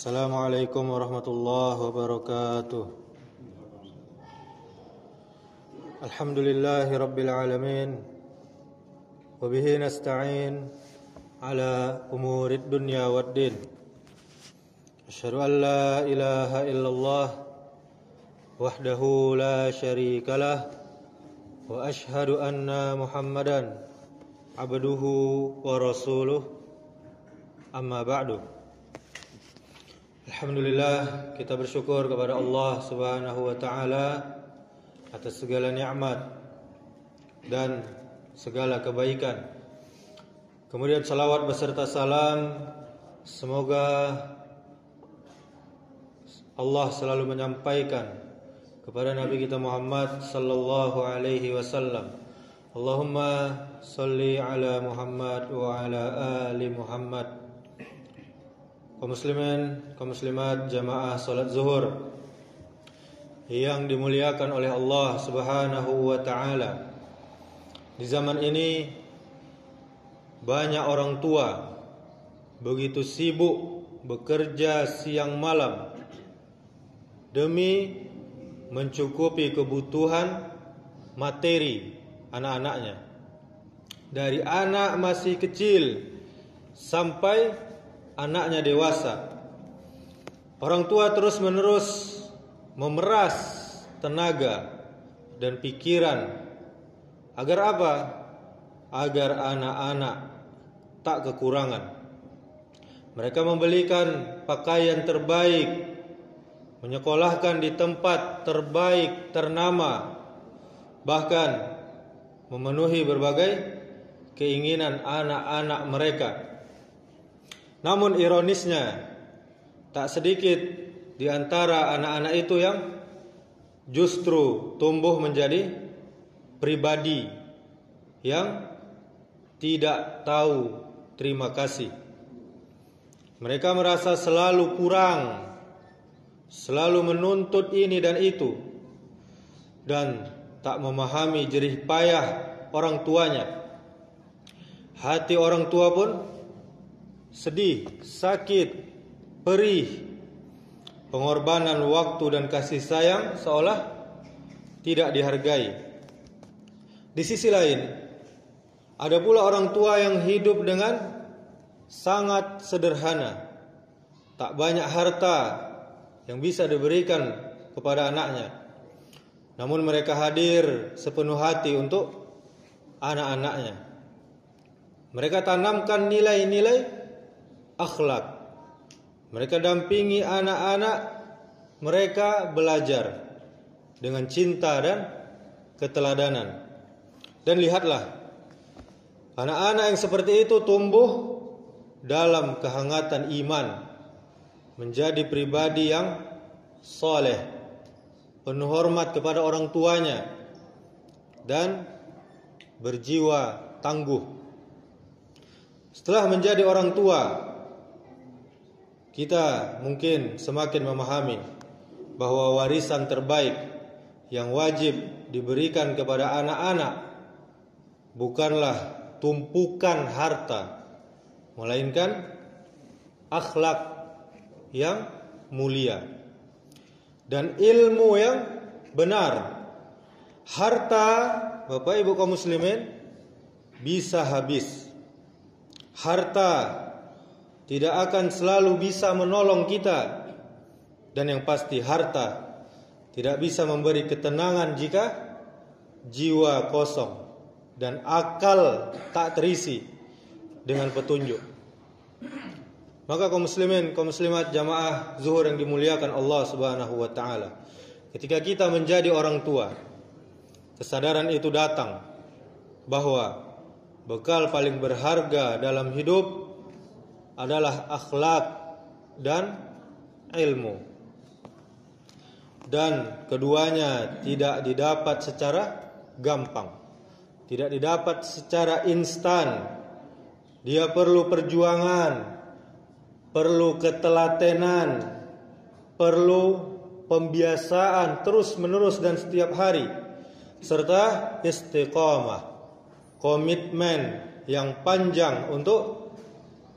Assalamualaikum warahmatullahi wabarakatuh. Alhamdulillahi rabbil alamin. Wabihi nasta'in ala umurid dunya waddin. Asyhadu an la ilaha illallah wahdahu la syarikalah. Wa asyhadu anna Muhammadan abduhu wa rasuluh. Amma ba'du. Alhamdulillah, kita bersyukur kepada Allah Subhanahu wa taala atas segala nikmat dan segala kebaikan. Kemudian salawat beserta salam, semoga Allah selalu menyampaikan kepada Nabi kita Muhammad sallallahu alaihi wasallam. Allahumma shalli ala Muhammad wa ala ali Muhammad. Kaum muslimin, kaum muslimat, jamaah salat zuhur yang dimuliakan oleh Allah Subhanahu wa taala. Di zaman ini banyak orang tua begitu sibuk bekerja siang malam demi mencukupi kebutuhan materi anak-anaknya. Dari anak masih kecil sampai anaknya dewasa, orang tua terus-menerus memeras tenaga dan pikiran agar apa? Agar anak-anak tak kekurangan. Mereka membelikan pakaian terbaik, menyekolahkan di tempat terbaik ternama, bahkan memenuhi berbagai keinginan anak-anak mereka. Namun ironisnya, tak sedikit di antara anak-anak itu yang justru tumbuh menjadi pribadi yang tidak tahu terima kasih. Mereka merasa selalu kurang, selalu menuntut ini dan itu, dan tak memahami jerih payah orang tuanya. Hati orang tua pun sedih, sakit, perih. Pengorbanan waktu dan kasih sayang seolah tidak dihargai. Di sisi lain, ada pula orang tua yang hidup dengan sangat sederhana, tak banyak harta yang bisa diberikan kepada anaknya. Namun mereka hadir sepenuh hati untuk anak-anaknya. Mereka tanamkan nilai-nilai akhlak. Mereka dampingi anak-anak mereka belajar dengan cinta dan keteladanan. Dan lihatlah, anak-anak yang seperti itu tumbuh dalam kehangatan iman, menjadi pribadi yang soleh, penuh hormat kepada orang tuanya, dan berjiwa tangguh. Setelah menjadi orang tua, kita mungkin semakin memahami bahwa warisan terbaik yang wajib diberikan kepada anak-anak bukanlah tumpukan harta, melainkan akhlak yang mulia dan ilmu yang benar. Harta, Bapak Ibu kaum muslimin, bisa habis. Harta tidak akan selalu bisa menolong kita, dan yang pasti harta tidak bisa memberi ketenangan jika jiwa kosong dan akal tak terisi dengan petunjuk. Maka kaum muslimin, kaum muslimat, jamaah zuhur yang dimuliakan Allah Subhanahu wa taala, ketika kita menjadi orang tua, kesadaran itu datang bahwa bekal paling berharga dalam hidup adalah akhlak dan ilmu. Dan keduanya tidak didapat secara gampang, tidak didapat secara instan. Dia perlu perjuangan, perlu ketelatenan, perlu pembiasaan terus-menerus dan setiap hari, serta istiqamah, komitmen yang panjang untuk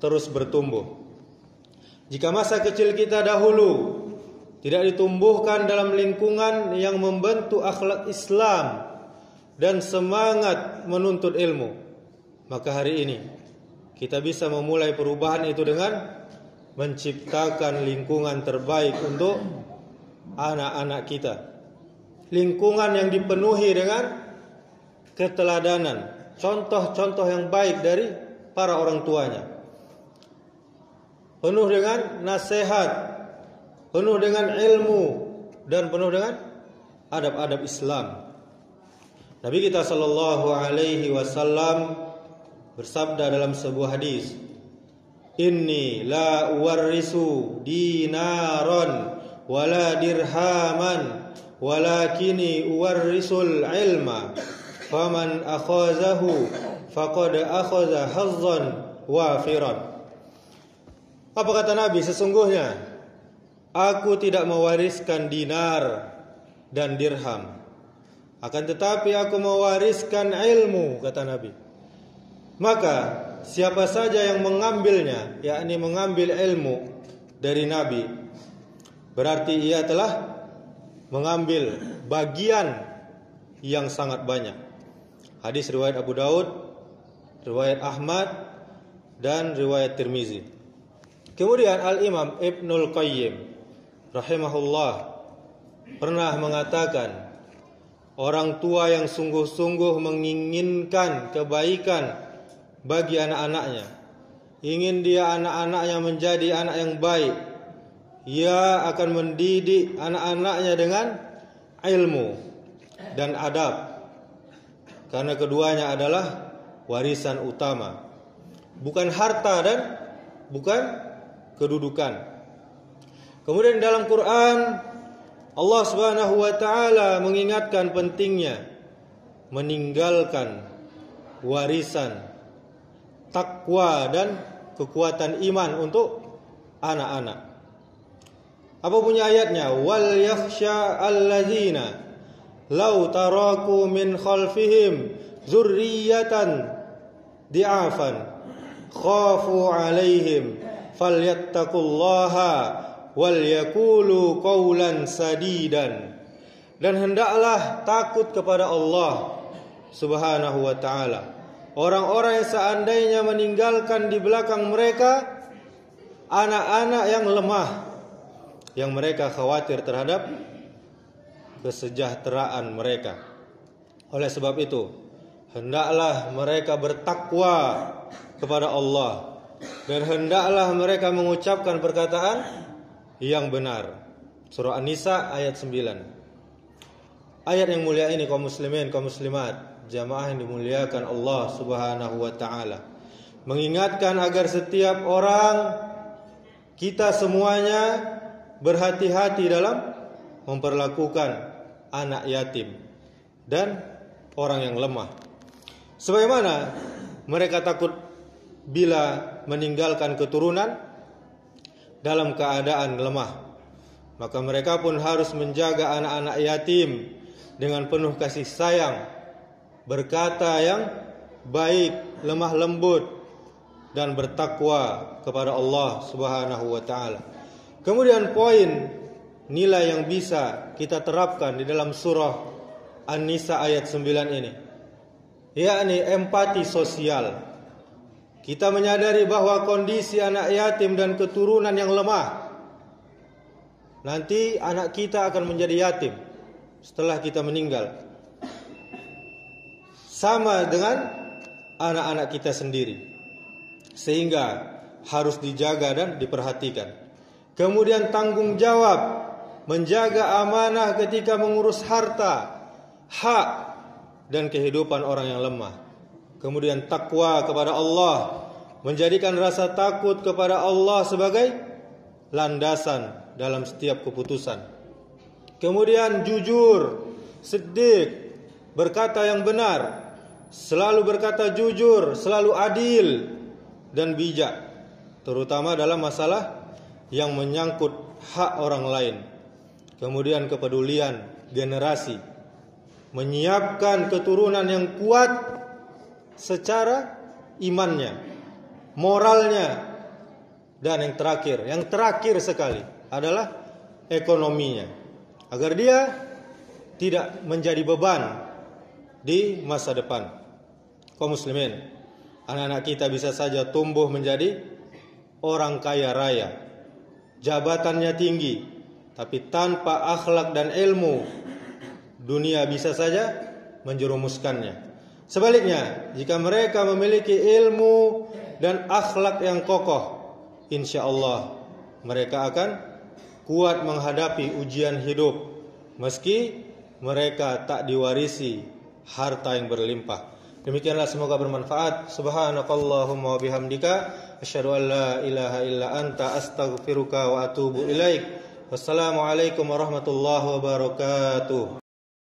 terus bertumbuh. Jika masa kecil kita dahulu tidak ditumbuhkan dalam lingkungan yang membentuk akhlak Islam dan semangat menuntut ilmu, maka hari ini kita bisa memulai perubahan itu dengan menciptakan lingkungan terbaik untuk anak-anak kita. Lingkungan yang dipenuhi dengan keteladanan, contoh-contoh yang baik dari para orang tuanya, penuh dengan nasihat, penuh dengan ilmu, dan penuh dengan adab-adab Islam. Nabi kita sallallahu alaihi wasallam bersabda dalam sebuah hadis, "Inni la uwarrisu dinaron wala dirhaman walakini uwarrisul ilma faman akhazahu faqad akhaza hazzan wafiran." Apa kata Nabi? Sesungguhnya aku tidak mewariskan dinar dan dirham, akan tetapi aku mewariskan ilmu, kata Nabi. Maka siapa saja yang mengambilnya, yakni mengambil ilmu dari Nabi, berarti ia telah mengambil bagian yang sangat banyak. Hadis riwayat Abu Daud, riwayat Ahmad, dan riwayat Tirmizi. Kemudian Al-Imam Ibnul Qayyim rahimahullah pernah mengatakan, orang tua yang sungguh-sungguh menginginkan kebaikan bagi anak-anaknya, ingin dia anak-anaknya menjadi anak yang baik, ia akan mendidik anak-anaknya dengan ilmu dan adab, karena keduanya adalah warisan utama, bukan harta dan bukan kedudukan. Kemudian dalam Quran Allah Subhanahu wa taala mengingatkan pentingnya meninggalkan warisan takwa dan kekuatan iman untuk anak-anak. Apa bunyi ayatnya? Wal yakhsha alladzina law taraku min khalfihim dzurriyyatan di'afan khafu 'alaihim falyattaqullaha wal yaqulu qawlan sadidan. Dan hendaklah takut kepada Allah Subhanahu wa taala orang-orang yang seandainya meninggalkan di belakang mereka anak-anak yang lemah, yang mereka khawatir terhadap kesejahteraan mereka. Oleh sebab itu, hendaklah mereka bertakwa kepada Allah, dan hendaklah mereka mengucapkan perkataan yang benar. Surah An-Nisa ayat 9. Ayat yang mulia ini kaum muslimin, kaum muslimat, jamaah yang dimuliakan Allah Subhanahu wa taala, mengingatkan agar setiap orang, kita semuanya berhati-hati dalam memperlakukan anak yatim dan orang yang lemah. Sebagaimana mereka takut bila meninggalkan keturunan dalam keadaan lemah, maka mereka pun harus menjaga anak-anak yatim dengan penuh kasih sayang, berkata yang baik, lemah lembut, dan bertakwa kepada Allah Subhanahu wa taala. Kemudian poin nilai yang bisa kita terapkan di dalam surah An-Nisa ayat 9 ini, yakni empati sosial. Kita menyadari bahwa kondisi anak yatim dan keturunan yang lemah, nanti anak kita akan menjadi yatim setelah kita meninggal, sama dengan anak-anak kita sendiri, sehingga harus dijaga dan diperhatikan. Kemudian tanggung jawab menjaga amanah ketika mengurus harta, hak, dan kehidupan orang yang lemah. Kemudian takwa kepada Allah, menjadikan rasa takut kepada Allah sebagai landasan dalam setiap keputusan. Kemudian jujur, siddiq, berkata yang benar, selalu berkata jujur, selalu adil dan bijak, terutama dalam masalah yang menyangkut hak orang lain. Kemudian kepedulian generasi, menyiapkan keturunan yang kuat secara imannya, moralnya, Dan yang terakhir sekali adalah ekonominya, agar dia tidak menjadi beban di masa depan. Kaum muslimin, anak-anak kita bisa saja tumbuh menjadi orang kaya raya, jabatannya tinggi, tapi tanpa akhlak dan ilmu, dunia bisa saja menjerumuskannya. Sebaliknya, jika mereka memiliki ilmu dan akhlak yang kokoh, insya Allah mereka akan kuat menghadapi ujian hidup, meski mereka tak diwarisi harta yang berlimpah. Demikianlah, semoga bermanfaat. Subhanakallahumma wa bihamdika, asyhadu an la ilaha illa anta, astaghfiruka wa atubu ilaik. Wassalamualaikum warahmatullahi wabarakatuh.